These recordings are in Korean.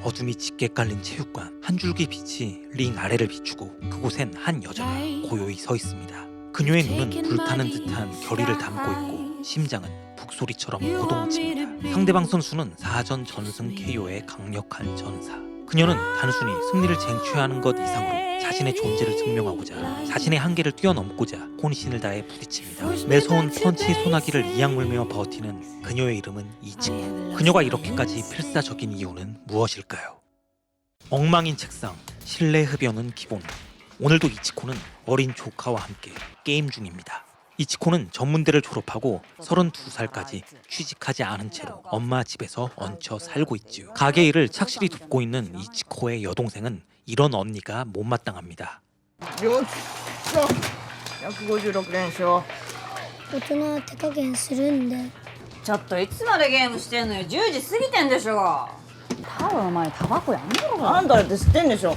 어둠이 짙게 깔린 체육관. 한 줄기 빛이 링 아래를 비추고 그곳엔 한 여자가 고요히 서 있습니다. 그녀의 눈은 불타는 듯한 결의를 담고 있고 심장은 북소리처럼 고동칩니다. 상대방 선수는 4전 전승 KO의 강력한 전사. 그녀는 단순히 승리를 쟁취하는 것 이상으로 자신의 존재를 증명하고자 자신의 한계를 뛰어넘고자 혼신을 다해 부딪힙니다. 매서운 펀치 소나기를 이악물며 버티는 그녀의 이름은 이치코. 그녀가 이렇게까지 필사적인 이유는 무엇일까요? 엉망인 책상, 실내 흡연은 기본. 오늘도 이치코는 어린 조카와 함께 게임 중입니다. 이치코는 전문대를 졸업하고 32살까지 취직하지 않은 채로 엄마 집에서 얹혀 살고 있지요. 가게 일을 착실히 돕고 있는 이치코의 여동생은 이런 언니가 못마땅합니다. よっしゃ156連勝大人は手加減するんでちょっといつまでゲームしてんのよ。10時過ぎてんでしょ。多分お前タバコやめろ。あんただって知ってんでしょ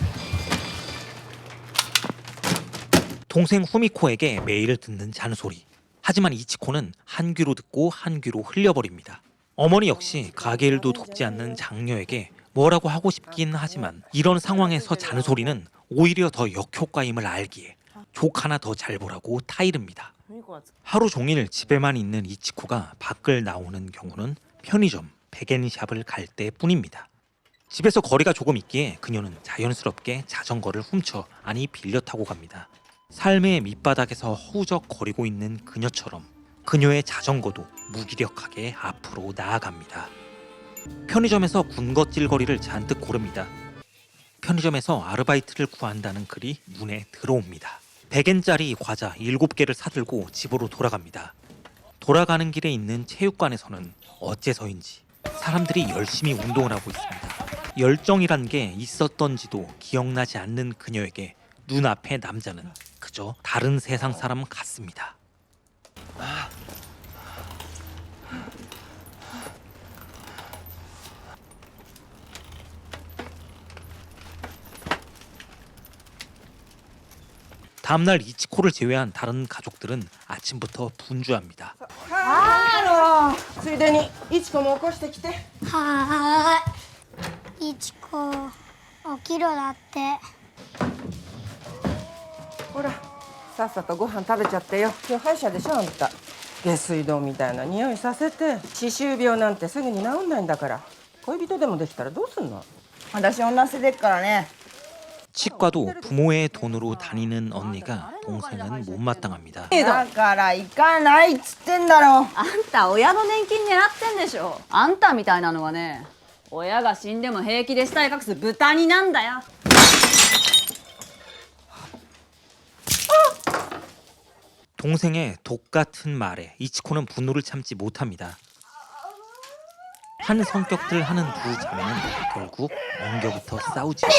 동생 후미코에게 매일 듣는 잔소리. 하지만 이치코는 한 귀로 듣고 한 귀로 흘려버립니다. 어머니 역시 가게 일도 돕지 않는 장녀에게 뭐라고 하고 싶긴 하지만 이런 상황에서 잔소리는 오히려 더 역효과임을 알기에 조카나 더 잘 보라고 타이릅니다. 하루 종일 집에만 있는 이치코가 밖을 나오는 경우는 편의점, 백엔샵을 갈 때뿐입니다. 집에서 거리가 조금 있기에 그녀는 자연스럽게 자전거를 훔쳐 아니 빌려 타고 갑니다. 삶의 밑바닥에서 허우적거리고 있는 그녀처럼 그녀의 자전거도 무기력하게 앞으로 나아갑니다. 편의점에서 군것질거리를 잔뜩 고릅니다. 편의점에서 아르바이트를 구한다는 글이 눈에 들어옵니다. 100엔짜리 과자 7개를 사들고 집으로 돌아갑니다. 돌아가는 길에 있는 체육관에서는 어째서인지 사람들이 열심히 운동을 하고 있습니다. 열정이란 게 있었던지도 기억나지 않는 그녀에게 눈앞의 남자는 그저 다른 세상 사람 같습니다. 다음날 이치코를 제외한 다른 가족들은 아침부터 분주합니다. ついでにいちこも起こしてきてはーいいちこ起きろだってほらさっさとご飯食べちゃってよ今日歯医者でしょあんた下水道みたいな匂いさせて歯周病なんてすぐに治んないんだから恋人でもできたらどうすんの私女捨ててっからね 치과도 부모의 돈으로 다니는 언니가 동생은 못마땅합니다. だから行かないっつってんだろあんた親の年金狙ってんでしょ。あんたみたいなのはね、親が死んでも平気で死体隠す豚になんだよ。 동생의 독 같은 말에 이치코는 분노를 참지 못합니다. 한 성격들 하는 두 자매는 결국 엉겨붙어 싸우지. 海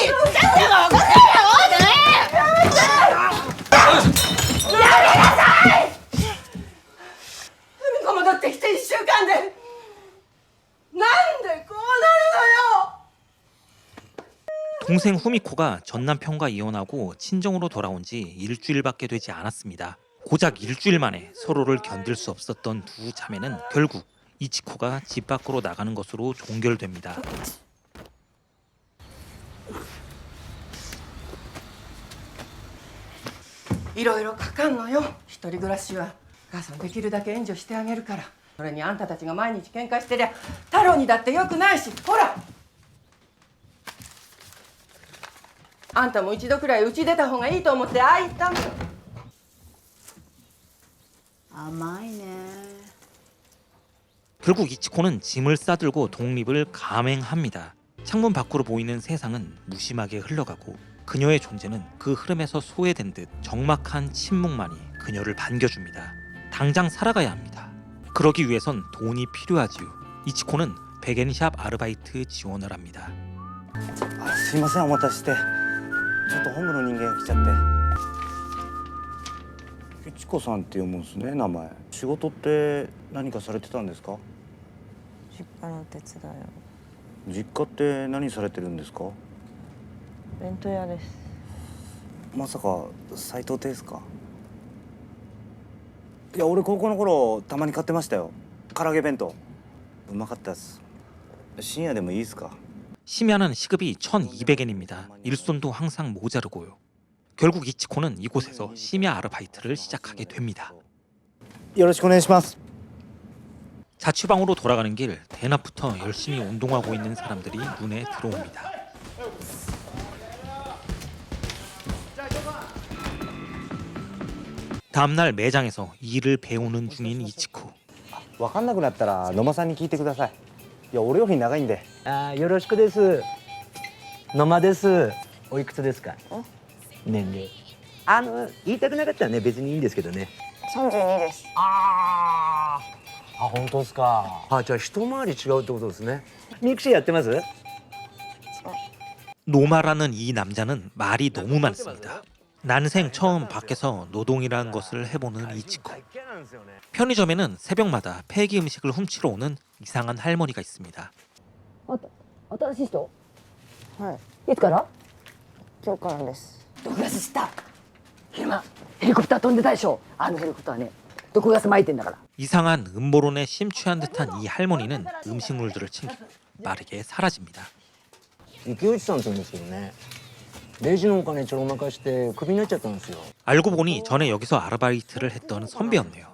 子戻ってきて1週間でなんでこうなるのよ 동생 후미코가 전 남편과 이혼하고 친정으로 돌아온 지 일주일밖에 되지 않았습니다. 고작 일주일 만에 서로를 견딜 수 없었던 두 자매는 결국 이치코가 집 밖으로 나가는 것으로 종결됩니다. いろいろかかんのよ一人暮らしは母さんできるだけ援助してあげるからそれにあんたたちが毎日喧嘩してりゃ太郎にだってよくないしほらあんたも一度くらいうち出た方がいいと思ってああ言ったの 甘いね。 결국 이치코는 짐을 싸들고 독립을 감행합니다. 창문 밖으로 보이는 세상은 무심하게 흘러가고 그녀의 존재는 그 흐름에서 소외된 듯 적막한 침묵만이 그녀를 반겨줍니다. 당장 살아가야 합니다. 그러기 위해선 돈이 필요하지요. 이치코는 백엔샵 아르바이트 지원을 합니다. すいませんお待たせしてちょっと本部の人間が来ちゃっていちこさんって読むんですね名前仕事って何かされてたんですか実家のお手伝いを実家って何されてるんですか弁当屋ですまさか斉藤亭ですかいや俺高校の頃たまに買ってましたよ唐揚げ弁当うまかったです深夜でもいいですか 심야는 시급이 1,200엔입니다. 일손도 항상 모자르고요. 결국 이치코는 이곳에서 심야 아르바이트를 시작하게 됩니다. よろしくお願いします 자취방으로 돌아가는 길 대낮부터 열심히 운동하고 있는 사람들이 눈에 들어옵니다. 다음날 매장에서 일을 배우는 중인 이치코. 分かんなくなったら野間さんに聞いてくださいいや俺より長いんでよろしくです。野間です。おいくつですか？年齢。言いたくなかったらね別にいいんですけどね。32です。本当ですか。じゃあ一回り違うってことですね。ミクシーやってます？ 노마라는 이 남자는 말이 너무 많습니다. 난생 처음 밖에서 노동이라는 것을 해보는 이치코. 편의점에는 새벽마다 폐기 음식을 훔치러 오는 이상한 할머니가 있습니다. 新しい人はいいつから今日からです毒ガスした昼間ヘリコプター飛んでたでしょあのヘリコプターね毒ガス撒いてんだから 이상한 음모론에 심취한 듯한 이 할머니는 음식물들을 챙기고 빠르게 사라집니다. 池内さんって言うんですけどね。レジのお金ちょろまかしてクビになっちゃったんですよ。 알고 보니 전에 여기서 아르바이트를 했던 선배였네요.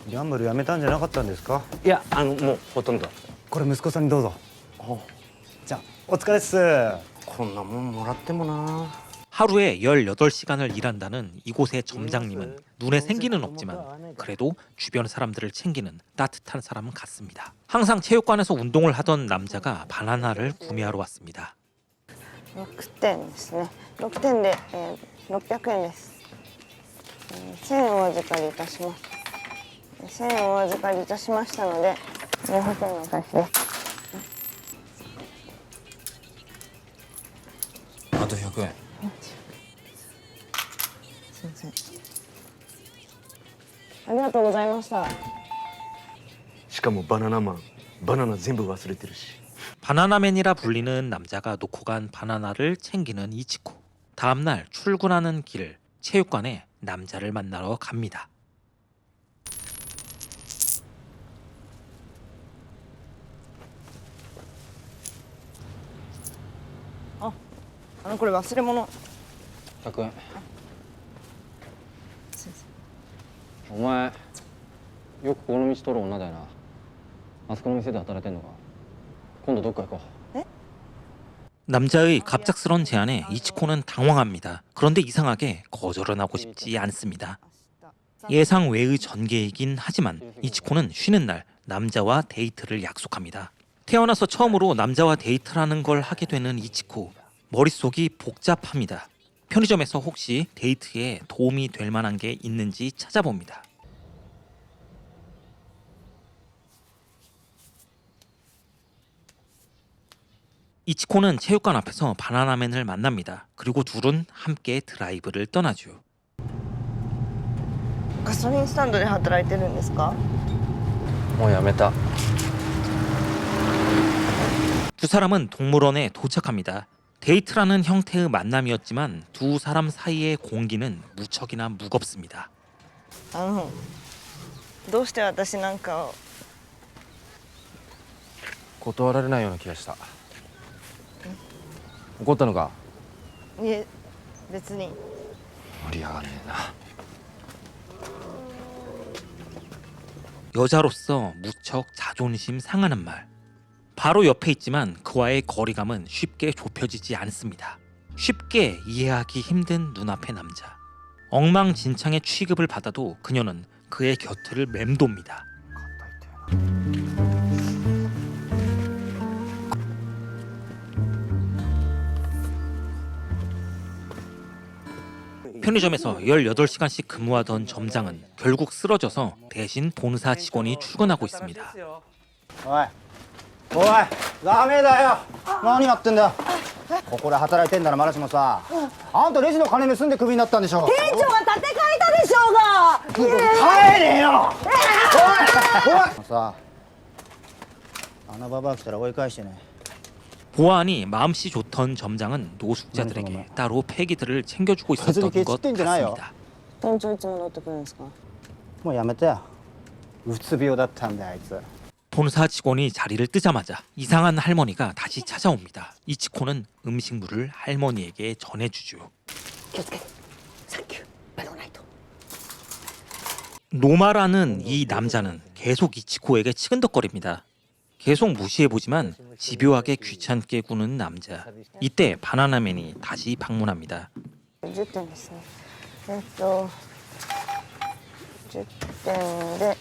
ギャンブルやめたんじゃなかったんですかいやもうほとんど。これ息子さんにどうぞじゃあお疲れっすこんなもんもらってもな。 하루에 18시간을 일한다는 이곳의 점장님은 눈에 생기는 없지만 그래도 주변 사람들을 챙기는 따뜻한 사람 같습니다. 항상 체육관에서 운동을 하던 남자가 바나나를 구매하러 왔습니다. 6点ですね。6点で、600円です。1000円お預かりいたします。1000円お預かりいたしましたので、400円のお返しです。あと100円。すいません。ありがとうございました。しかもバナナマンバナナ全部忘れてるし。 바나나맨이라 불리는 남자가 놓고 간 바나나를 챙기는 이치코. 다음날 출근하는 길 체육관에 남자를 만나러 갑니다. これ忘れ物100円。お前よくこの道通る女だよな。あそこの店で働いてんのか。今度どっか行こう。 남자의 갑작스런 제안에 이치코는 당황합니다. 그런데 이상하게 거절은 하고 싶지 않습니다. 예상 외의 전개이긴 하지만 이치코는 쉬는 날 남자와 데이트를 약속합니다. 태어나서 처음으로 남자와 데이트라는 걸 하게 되는 이치코. 머릿속이 복잡합니다. 편의점에서 혹시 데이트에 도움이 될 만한 게 있는지 찾아봅니다. 이치코는 체육관 앞에서 바나나맨을 만납니다. 그리고 둘은 함께 드라이브를 떠나죠. ガソリンスタンドで働いてるんですか？もうやめた。 두 사람은 동물원에 도착합니다. 데이트라는 형태의 만남이었지만 두 사람 사이의 공기는 무척이나 무겁습니다. どうして私なんかを。断られないような気がした。怒ったのか。いえ、別に。盛り上がんねえな。 여자로서 무척 자존심 상하는 말. 바로 옆에 있지만 그와의 거리감은 쉽게 좁혀지지 않습니다. 쉽게 이해하기 힘든 눈앞의 남자. 엉망진창의 취급을 받아도 그녀는 그의 곁을 맴돕니다. 편의점에서 18시간씩 근무하던 점장은 결국 쓰러져서 대신 본사 직원이 출근하고 있습니다. おいおいダメだよ何やってんだよここで働いてんならまだしもさあんたレジの金盗んでクビになったんでしょ店長が立て替えたでしょうが帰れよおいおいさあのババア来たら追い返してね 보아하니 마음씨 좋던 점장은 노숙자들에게 따로 폐기들을 챙겨주고 있었던 것 같습니다. 店長いつ戻ってくるんですか？もうやめてようつ病だったんだよあいつ 본사 직원이 자리를 뜨자마자 이상한 할머니가 다시 찾아옵니다. 이치코는 음식물을 할머니에게 전해주죠. 気をつけサンキューベロナイト 노마라는 이 남자는 계속 이치코에게 치근덕거립니다. 계속 무시해보지만 집요하게 귀찮게 구는 남자. 이때 바나나맨이 다시 방문합니다. 10点ですね10点で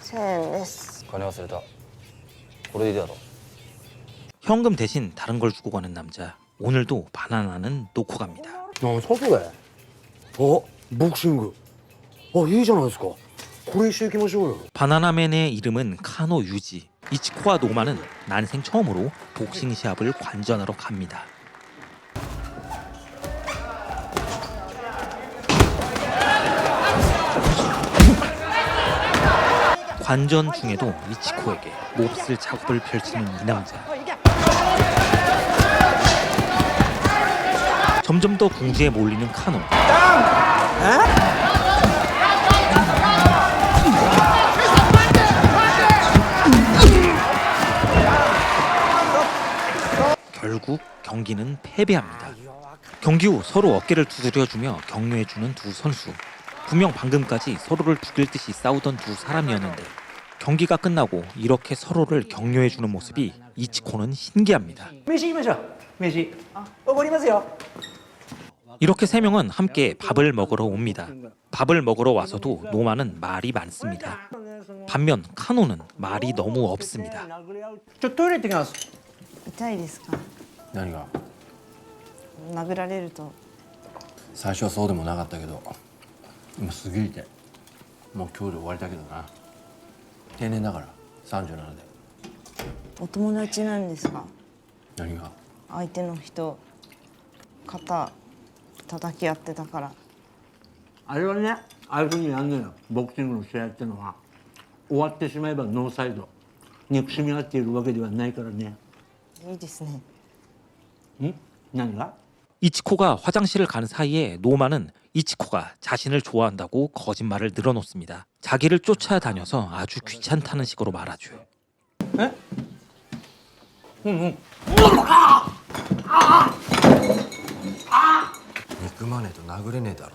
1000円です 金忘れたこれでいいだろ 현금 대신 다른 걸 주고 가는 남자. 오늘도 바나나는 놓고 갑니다. 何ですかそれ？あ、ボクシング。あ、いいじゃないですか。これ一緒行きましょうよ。 바나나맨의 이름은 카노 유지. 이치코와 노마는 난생 처음으로 복싱 시합을 관전하러 갑니다. 관전 중에도 이치코에게 몹쓸 작업을 펼치는 이 남자. 점점 더 궁지에 몰리는 카노. 결국 경기는 패배합니다. 경기 후 서로 어깨를 두드려주며 격려해주는 두 선수. 분명 방금까지 서로를 죽일 듯이 싸우던 두 사람이었는데 경기가 끝나고 이렇게 서로를 격려해주는 모습이 이치코는 신기합니다. 飯行きましょう。飯。おごりますよ。 이렇게 세 명은 함께 밥을 먹으러 옵니다. 밥을 먹으러 와서도 노마는 말이 많습니다. 반면 카노는 말이 너무 없습니다. ちょっとトイレ行ってきます。痛いですか何が殴られると最初はそうでもなかったけど今すぎてもう今日で終わりだけどな定年だから37でお友達なんですか何が相手の人肩叩き合ってたからあれはね、ああいうふうにやんのよ。ボクシングの試合ってのは終わってしまえばノーサイド。憎しみ合っているわけではないからね。いいですねん？何が？ 이치코가 화장실을 간 사이에 노마는 이치코가 자신을 좋아한다고 거짓말을 늘어놓습니다. 자기를 쫓아다녀서 아주 귀찮다는 식으로 말하죠. 憎まねえと殴れねえだろ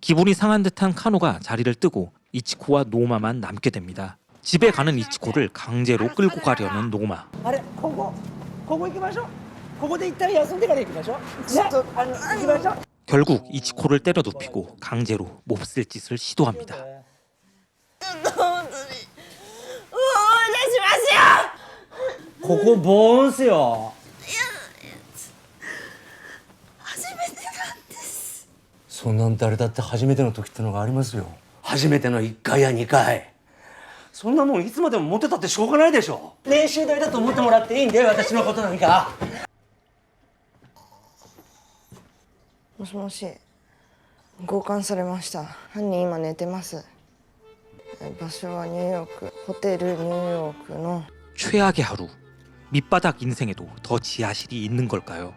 기분이 상한 듯한 카노가 자리를 뜨고 이치코와 노마만 남게 됩니다. 집에 가는 이치코를 강제로 끌고 가려는 노마. あれ、ここ行きましょう。ここで一旦休んでから行きましょう。ちょっと行きましょう。 결국 이치코를 때려 눕히고 강제로 몹쓸 짓을 시도합니다. ここボーンすよ。そんなん誰だって初めての時ってのがありますよ。初めての1回や2回。そんなもんいつまでも持ってたってしょうがないでしょ。練習台だと思ってもらっていいんだよ、私のことなんか。もしもし強姦されました犯人今寝てます場所はニューヨークホテルニューヨークの 최악의 하루. 밑바닥 인생에도 더 지하실이 있는 걸까요?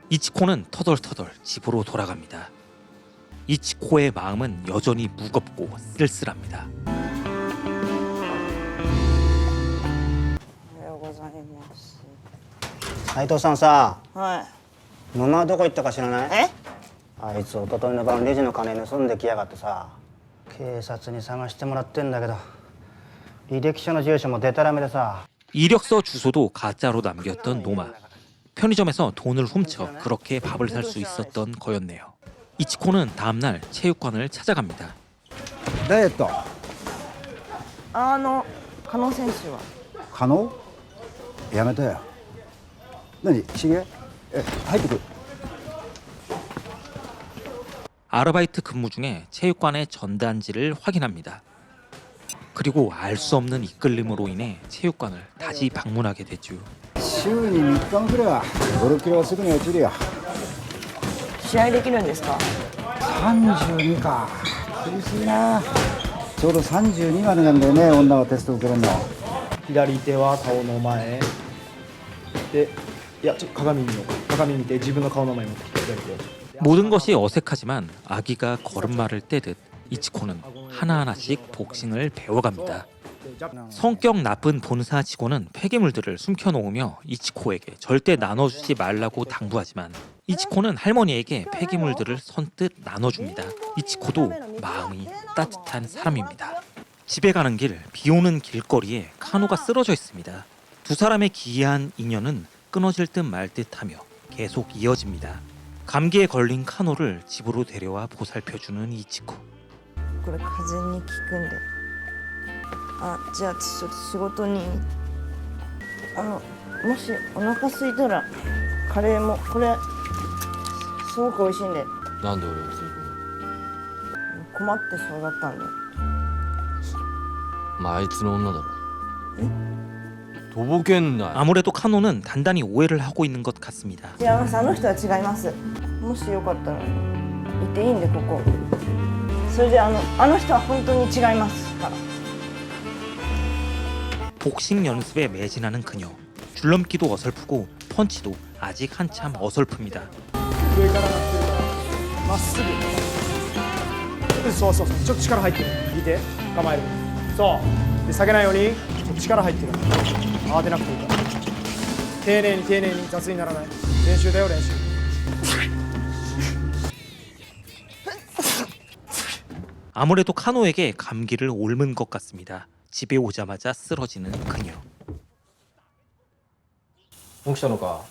이치코는 터덜터덜 집으로 돌아갑니다. 이치코의 마음은 여전히 무겁고 쓸쓸합니다. おはようございます斉藤さんさはい野間はどこ行ったか知らないえあいつ一昨日の晩レジの金盗んできやがってさ警察に探してもらってんだけど履歴書の住所もデタラメでさ 이력서 주소도 가짜로 남겼던 노마. 편의점에서 돈을 훔쳐 그렇게 밥을 살 수 있었던 거였네요. 이치코는 다음날 체육관을 찾아갑니다. ダイエット加納選手は可能やめたよ何しげ入ってくる 아르바이트 근무 중에 체육관의 전단지를 확인합니다. 그리고 알 수 없는 이끌림으로 인해 체육관을 다시 방문하게 되죠. 週に3日もくれば5キロはすぐに落ちるよ試合できるんですか32か厳しいなちょうど32までなんだよね女はテスト受けるの左手は顔の前でいやちょっと鏡見て自分の顔の前に持ってきて左手 모든 것이 어색하지만 아기가 걸음마를 떼듯 이치코는 하나하나씩 복싱을 배워갑니다. 성격 나쁜 본사 직원은 폐기물들을 숨겨놓으며 이치코에게 절대 나눠주지 말라고 당부하지만 이치코는 할머니에게 폐기물들을 선뜻 나눠줍니다. 이치코도 마음이 따뜻한 사람입니다. 집에 가는 길, 비 오는 길거리에 카노가 쓰러져 있습니다. 두 사람의 기이한 인연은 끊어질 듯 말 듯하며 계속 이어집니다. 감기에 걸린 카노를 집으로 데려와 보살펴주는 이치코. これ風邪に効くんで。あ、じゃあ私ちょっと仕事に。もしお腹空いたらカレーもこれすごく美味しいんで。なんで俺を連れ込む？困ってそうだったんで。まああいつの女だろ。とぼけんなよ。 아무래도 카노는 단단히 오해를 하고 있는 것 같습니다. 違います。あの人は違います。もしよかったらいていいんでここ。それであの人は本当に違いますから。 복싱 연습에 매진하는 그녀. 줄넘기도 어설프고 펀치도 아직 한참 어설픕니다. 上からなってるからまっすぐそうそうそうちょっと力入ってる見て構えるそうで下げないようにちょっと力入ってる慌てなくていいから丁寧に丁寧に雑にならない練習だよ練習 아무래도 카노에게 감기를 옮은 것 같습니다. 집에 오자마자 쓰러지는 그녀. 起きたのか。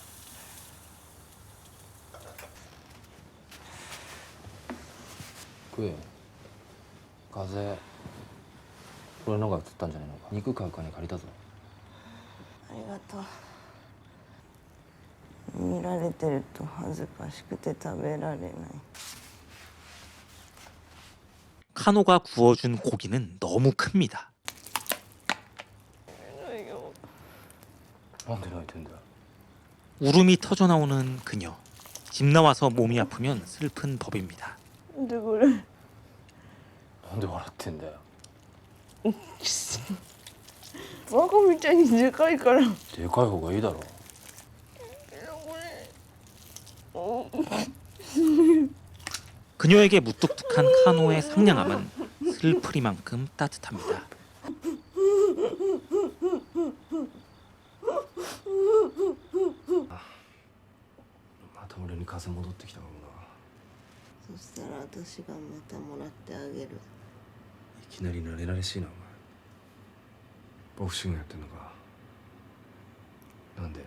食えよ。風邪。俺のが移ったんじゃねえのか。肉買う金借りたぞ。ありがとう。見られてると恥ずかしくて食べられない。 카노가 구워준 고기는 너무 큽니다. なんで泣いてんだよ。 울음이 터져나오는 그녀. 집 나와서 몸이 아프면 슬픈 법입니다. でこれなんで笑ってんだよ。バカみたいにでかいから。でかい方がいいだろ。 그녀에게 무뚝뚝한 카노의 상냥함은 슬프리만큼 따뜻합니다. また俺に風戻ってきたかもな。そしたら私がまたもらってあげる。いきなり慣れ慣れしいなお前。ボクシングやってんのか。なんで？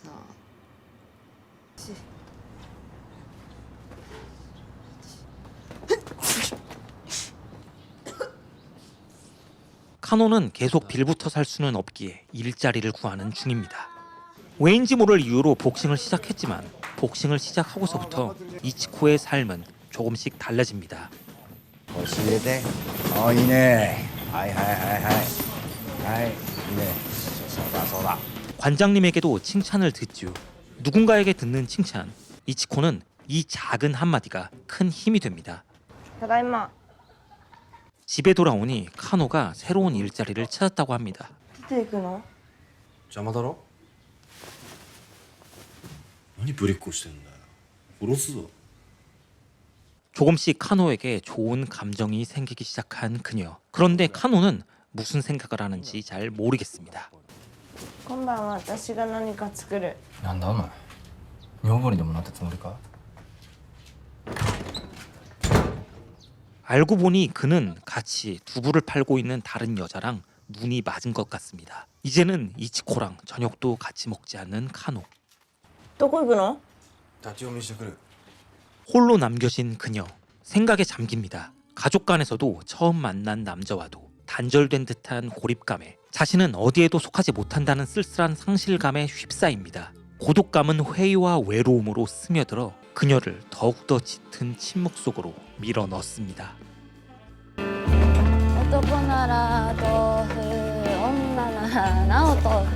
さあ。 카노는 계속 빌부터 살 수는 없기에 일자리를 구하는 중입니다. 왜인지 모를 이유로 복싱을 시작했지만 복싱을 시작하고서부터 이치코의 삶은 조금씩 달라집니다. 教えていいねはいはいはいはいはいいいねそうだそうだ 관장님에게도 칭찬을 듣죠. 누군가에게 듣는 칭찬. 이치코는 이 작은 한마디가 큰 힘이 됩니다. ただいま。 집에 돌아오니 카노가 새로운 일자리를 찾았다고 합니다. 出ていくの？邪魔だろ。何ぶりっこしてんだよ。殺すぞ。 조금씩 카노에게 좋은 감정이 생기기 시작한 그녀. 그런데 카노는 무슨 생각을 하는지 잘 모르겠습니다. 今晩は私が何か作る。なんだお前。女房にでもなったつもりか。 알고 보니 그는 같이 두부를 팔고 있는 다른 여자랑 눈이 맞은 것 같습니다. 이제는 이치코랑 저녁도 같이 먹지 않는 카노. どこ行くの？立ち読みしてくる。 홀로 남겨진 그녀. 생각에 잠깁니다. 가족 간에서도 처음 만난 남자와도 단절된 듯한 고립감에 자신은 어디에도 속하지 못한다는 쓸쓸한 상실감에 휩싸입니다. 고독감은 회의와 외로움으로 스며들어 그녀를 더욱더 짙은 침묵 속으로 밀어 넣습니다. 男なら豆腐女なら直人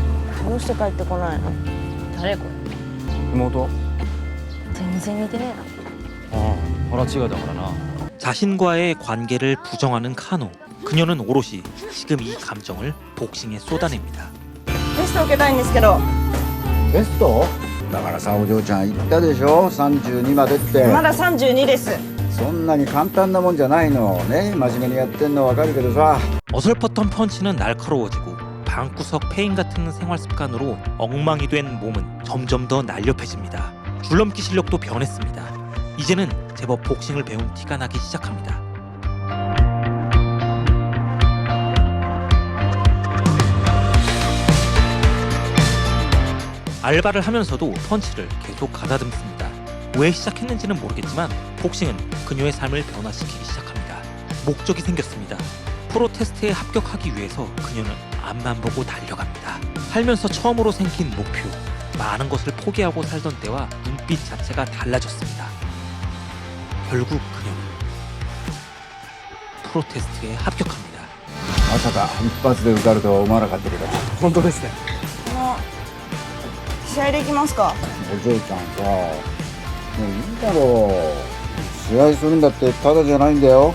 どうして帰ってこないの？誰これ？妹。全然似てねえな。ああ、腹違いだからな。 자신과의 관계를 부정하는 카노. 그녀는 오롯이 지금 이 감정을 복싱에 쏟아냅니다. テスト受けたいんですけど。テストだからさお嬢ちゃん言ったでしょ32までってまだ32です。そんなに簡単なもんじゃないのね真面目にやってんのはわかるけどさ 어설펐던 펀치는 날카로워지고 방구석 페인 같은 생활 습관으로 엉망이 된 몸은 점점 더 날렵해집니다. 줄넘기 실력도 변했습니다. 이제는 제법 복싱을 배운 티가 나기 시작합니다. 알바를 하면서도 펀치를 계속 가다듬습니다. 왜 시작했는지는 모르겠지만 복싱은 그녀의 삶을 변화시키기 시작합니다. 목적이 생겼습니다. 프로 테스트에 합격하기 위해서 그녀는 앞만 보고 달려갑니다. 살면서 처음으로 생긴 목표, 많은 것을 포기하고 살던 때와 눈빛 자체가 달라졌습니다. 결국 그녀는 프로 테스트에 합격합니다. まさか一発で受かるとは思わなかったけど、本当ですね。試合できますか？お嬢ちゃんさ、もういいだろう。試合するんだってただじゃないんだよ。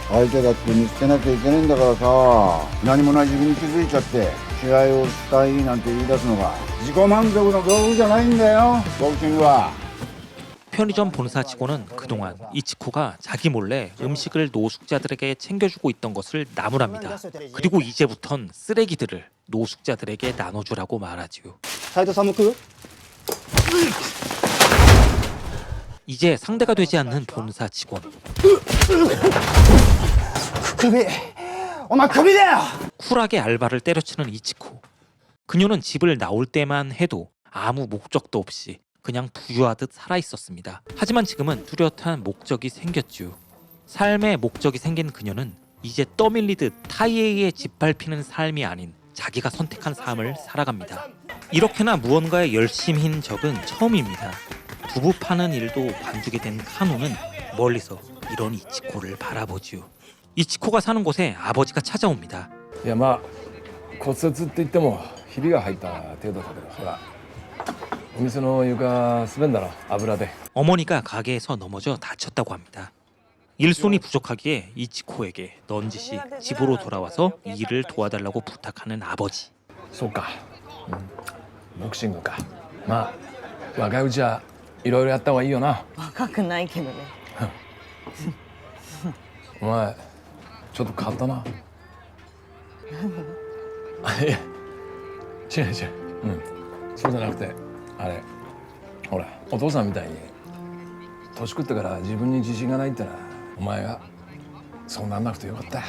相手だって見つけなきゃいけないんだからさ、何もない自分に気づいちゃって試合をしたいなんて言い出すのが自己満足の道具じゃないんだよ、ボクシングは。 편의점 본사 직원은 그동안 이치코가 자기 몰래 음식을 노숙자들에게 챙겨주고 있던 것을 나무랍니다. 그리고 이제부턴 쓰레기들을 노숙자들에게 나눠주라고 말하지요. 斉藤さんも食う？ 이제 상대가 되지 않는 본사 직원. 首お前首だよ。 쿨하게 알바를 때려치는 이치코. 그녀는 집을 나올 때만 해도 아무 목적도 없이 그냥 부유하듯 살아있었습니다. 하지만 지금은 뚜렷한 목적이 생겼죠. 삶의 목적이 생긴 그녀는 이제 떠밀리듯 타이에이에 짓밟히는 삶이 아닌 자기가 선택한 삶을 살아갑니다. 이렇게나 무언가에 열심인 적은 처음입니다. 두부 파는 일도 관두게 된 카노는 멀리서 이런 이치코를 바라보지요. 이치코가 사는 곳에 아버지가 찾아옵니다. いやまあ骨折って言ってもひびが入った程度だけど、ほらお店の床滑んだろ、油で。 어머니가 가게에서 넘어져 다쳤다고 합니다. 일손이 부족하기에 이치코에게 넌지시 집으로 돌아와서 이 일을 도와달라고 부탁하는 아버지. そうか、ボクシングか。まあ若いうちはいろいろやった方がいいよな。若くないけどね。お前ちょっと変わったな。いや違う違う、そうじゃなくてあれ、ほらお父さんみたいに年食ってから自分に自信がないってのはお前がそうなんなくてよかった。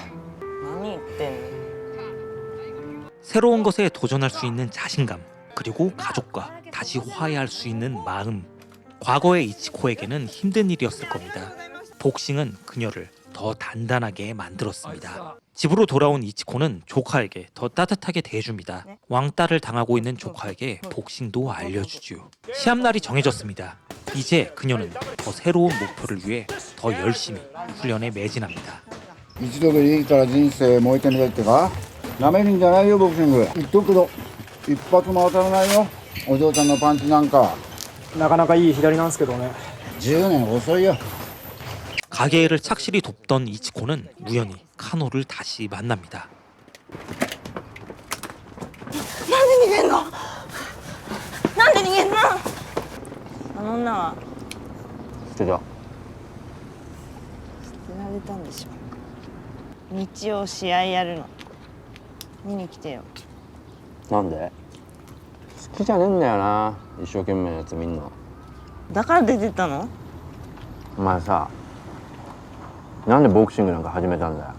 何言ってんの？ 새로운 것에 도전할 수 있는 자신감, 그리고 가족과 다시 화해할 수 있는 마음. 과거의 이치코에게는 힘든 일이었을 겁니다. 복싱은 그녀를 더 단단하게 만들었습니다. 집으로 돌아온 이치코는 조카에게 더 따뜻하게 대해줍니다. 왕따를 당하고 있는 조카에게 복싱도 알려주죠. 시합날이 정해졌습니다. 이제 그녀는 더 새로운 목표를 위해 더 열심히 훈련에 매진합니다. 一度でいいから人生燃えてみたいってか？なめるんじゃないよボクシング。言っとくけど一発も当たらないよ。お嬢ちゃんのパンチなんか。なかなかいい左なんですけどね。10年遅いよ。 가게를 착실히 돕던 이치코는 우연히 카노를 다시 만납니다. なんで逃げんの？なんで逃げんの？あの女は捨てた。捨てられたんでしょ。日曜試合やるの。見に来てよ。なんで？好きじゃねえんだよな、一生懸命なやつ見んの。だから出てったの？お前さ、なんでボクシングなんか始めたんだよ。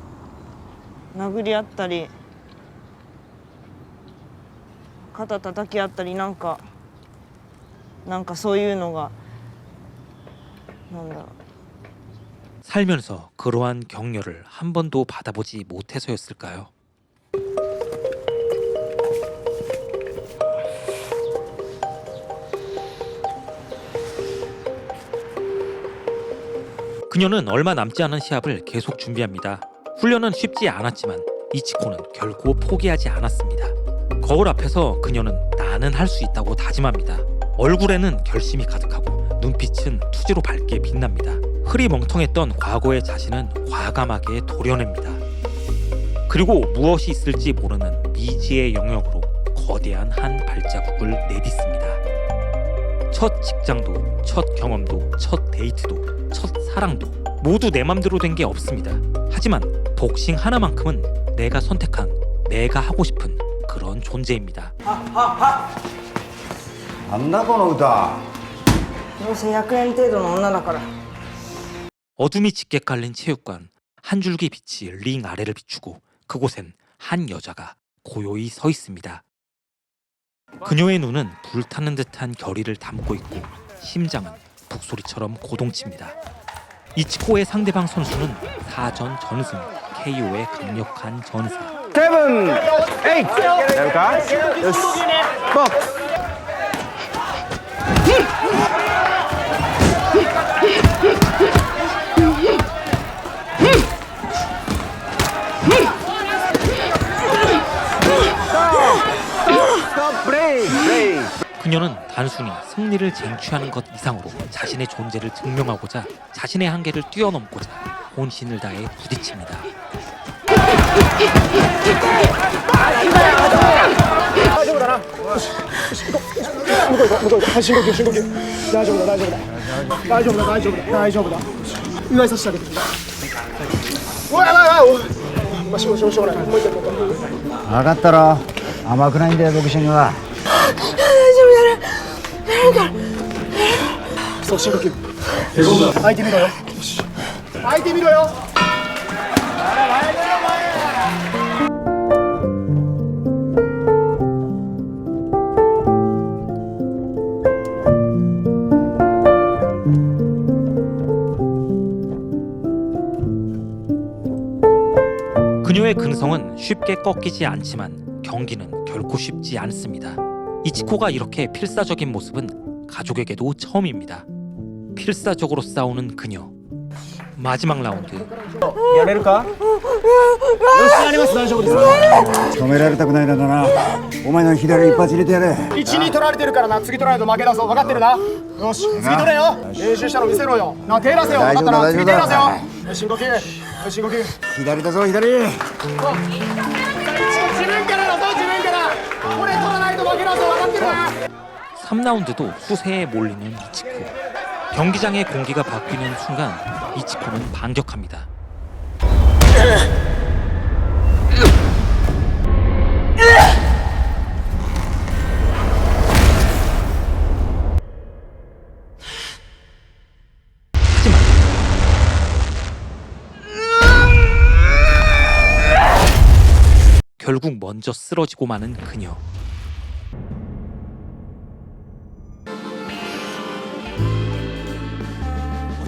殴り合ったり肩叩き合ったりなんかそういうのがなんだろう。 살면서 그러한 격려를 한 번도 받아보지 못해서였을까요? 그녀는 얼마 남지 않은 시합을 계속 준비합니다. 훈련은 쉽지 않았지만 이치코는 결코 포기하지 않았습니다. 거울 앞에서 그녀는 나는 할 수 있다고 다짐합니다. 얼굴에는 결심이 가득하고 눈빛은 투지로 밝게 빛납니다. 흐리멍텅했던 과거의 자신은 과감하게 도려냅니다. 그리고 무엇이 있을지 모르는 미지의 영역으로 거대한 한 발자국을 내딛습니다. 첫 직장도, 첫 경험도, 첫 데이트도, 첫 사랑도 모두 내 맘대로 된 게 없습니다. 하지만 복싱 하나만큼은 내가 선택한, 내가 하고 싶은 그런 존재입니다. なんだこの歌。 どうせ100円程度の女だから 어둠이 짙게 깔린 체육관, 한 줄기 빛이 링 아래를 비추고 그곳엔 한 여자가 고요히 서 있습니다. 그녀의 눈은 불타는 듯한 결의를 담고 있고 심장은 북소리처럼 고동칩니다. 이치코의 상대방 선수는 4전 전승, KO의 강력한 전사. 7、8やるかよしボックス그녀는 단순히 승리를 쟁취하는 것 이상으로 자신의 존재를 증명하고자 자신의 한계를 뛰어넘고자 혼신을 다해 부딪힙니다. 大丈夫だなよし行こう向こう行こうはい深呼吸深呼吸大丈夫だ大丈夫だ大丈夫だ大丈夫だ大丈夫だうがいさせてあげてください。おいおいおいおいしょうがないもう一回分かったろ。甘くないんだよボクシングは。そう深呼吸開いてみろよ開いてみろよ그녀의 근성은 쉽게 꺾이지 않지만 경기는 결코 쉽지 않습니다. 이치코가 이렇게 필사적인 모습은 가족에게도 처음입니다. 필사적으로 싸우는 그녀. 마지막 라운드. やれるかよしやります大丈夫です止められたくないなだな。お前の左一発入れてやれ。1、2取られてるからな次取らないと負けだぞ分かってるなよし次取れよ練習したの見せろよな手出せよ分かったな次手出せよよし深呼吸よし深呼吸左だぞ左。自分からだぞ自分からこれ取らないと負けだぞ分かってるな 3라운드도 수세에 몰리는 이치코. 경기장의 공기가 바뀌는 순간 이치코는 반격합니다. 하지만 결국 먼저 쓰러지고 마는 그녀.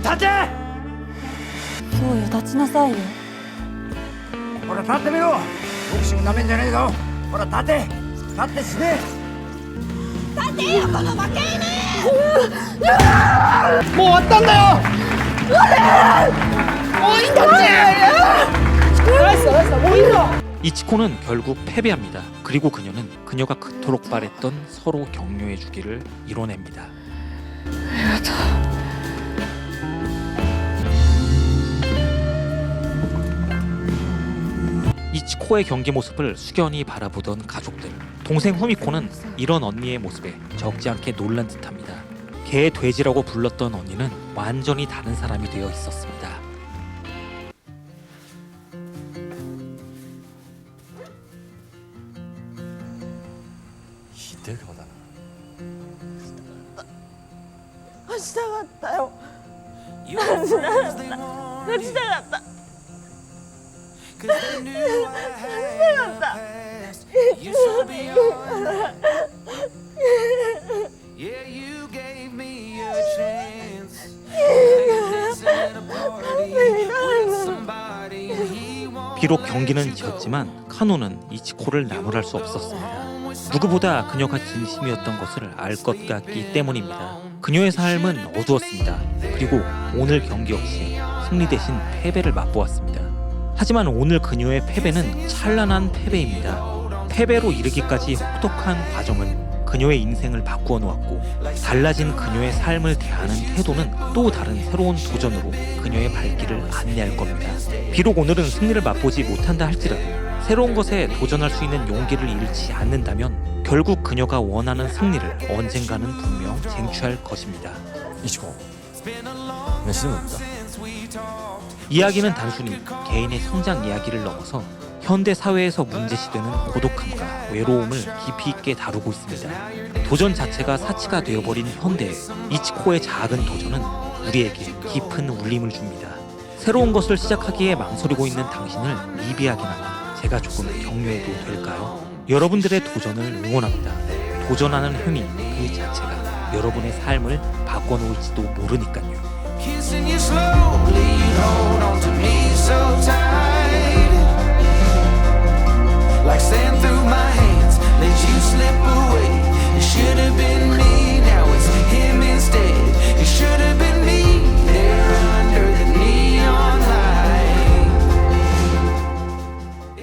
立て。そうよ立ちなさいよほら立ってみろ。ボクシングなめんじゃねえぞ。ほら立て立って死ね。もう終わったんだよもういいんだって나이스もういいんだ 이치코는 결국 패배합니다. 그리고 그녀는 그녀가 그토록 바랬던 서로 격려해주기를 이뤄냅니다. 이치코의 경기 모습을 숙연히 바라보던 가족들. 동생 후미코는 이런 언니의 모습에 적지 않게 놀란 듯합니다. 개 돼지라고 불렀던 언니는 완전히 다른 사람이 되어 있었습니다. 히데가다. 打ちたかったよ打ちたかった打ちたかった打ちたかった비록 경기는 지었지만 카노는 이치코를 나무랄 수 없었습니다. 누구보다 그녀가 진심이었던 것을 알 것 같기 때문입니다. 그녀의 삶은 어두웠습니다. 그리고 오늘 경기 역시 승리 대신 패배를 맛보았습니다. 하지만 오늘 그녀의 패배는 찬란한 패배입니다. 패배로 이르기까지 혹독한 과정은 그녀의 인생을 바꾸어 놓았고 달라진 그녀의 삶을 대하는 태도는 또 다른 새로운 도전으로 그녀의 발길을 안내할 겁니다. 비록 오늘은 승리를 맛보지 못한다 할지라도 새로운 것에 도전할 수 있는 용기를 잃지 않는다면 결국 그녀가 원하는 승리를 언젠가는 분명 쟁취할 것입니다. 이치코, 몇시 먹다. 이야기는 단순히 개인의 성장 이야기를 넘어서 현대 사회에서 문제시되는 고독함과 외로움을 깊이 있게 다루고 있습니다. 도전 자체가 사치가 되어버린 현대에 이치코의 작은 도전은 우리에게 깊은 울림을 줍니다. 새로운 것을 시작하기에 망설이고 있는 당신을 미비하게나마 제가 조금 격려해도 될까요? 여러분들의 도전을 응원합니다. 도전하는 힘이 그 자체가 여러분의 삶을 바꿔놓을지도 모르니까요. Kissing you slowly, you hold on to me so tight. Like sand through my hands, let you slip away. It should have been